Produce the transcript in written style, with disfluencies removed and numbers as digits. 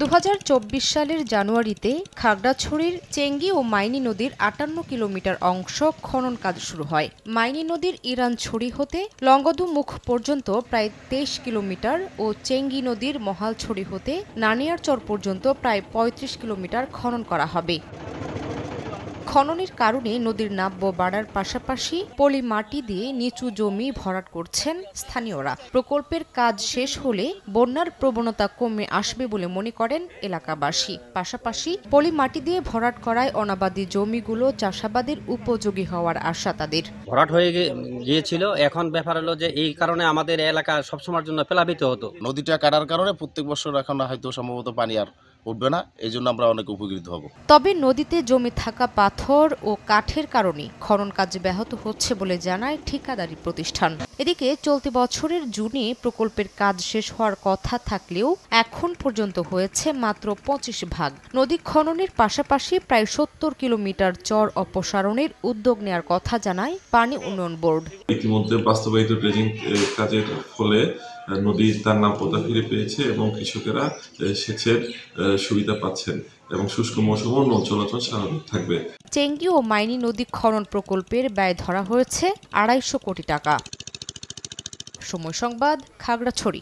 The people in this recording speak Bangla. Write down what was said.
2024 সালের জানুয়ারিতে খাগড়াছড়ির চেঙ্গি ও মাইনী নদীর 58 কিলোমিটার অংশ খনন কাজ শুরু হয়। মাইনী নদীর ইরানছড়ি হতে লংগদু মুখ পর্যন্ত প্রায় 23 কিলোমিটার ও চেঙ্গি নদীর মহালছড়ি হতে নানিয়ারচর পর্যন্ত প্রায় 35 কিলোমিটার খনন করা হবে। খননের কারণে নদীর নাব্য বাড়ার পাশাপাশি পলি মাটি দিয়ে নিচু জমি ভরাট করছেন স্থানীয়রা। প্রকল্পের কাজ শেষ হলে বন্যার প্রবণতা কমে আসবে বলে মনে করেন এলাকাবাসী। পাশাপাশি পলি মাটি দিয়ে ভরাট করায় অনাবাদি জমিগুলো চাষাবাদের উপযোগী হওয়ার আশা তাদের। ভরাট হয়ে গিয়েছিল, এখন ব্যাপার হলো যে এই কারণে আমাদের এলাকা সবসময়ের জন্য প্লাবিত হতো। নদীটা কাটার কারণে প্রত্যেক বছর এখন হয়তো সম্ভবত পানি আর উঠবে না, এই জন্য আমরা অনেক উপকৃত হব। তবে নদীতে জমে থাকা পাথর ও কাঠের কারণে খনন কাজ ব্যাহত হচ্ছে বলে জানায় ঠিকাদারি প্রতিষ্ঠান। এদিকে চলতি বছরের জুনে প্রকল্পের কাজ শেষ হওয়ার কথা থাকলেও এখন পর্যন্ত হয়েছে মাত্র 25 ভাগ। নদী খননের পাশাপাশি প্রায় 70 কিলোমিটার চর অপসারণের উদ্যোগ নেওয়ার কথা জানায় পানি উন্নয়ন বোর্ড। ইতিমধ্যে বাস্তবায়িত ড্রেজিং কাজের ফলে নদী তার নাব্যতা ফিরে পেয়েছে এবং কৃষকেরা সেচের সুবিধা পাচ্ছেন এবং শুষ্ক মৌসুমেও নৌ চলাচল স্বাভাবিক থাকবে। চেঙ্গি ও মাইনী নদী খনন প্রকল্পের ব্যয় ধরা হয়েছে 250 কোটি টাকা। সময় সংবাদ, খাগড়াছড়ি।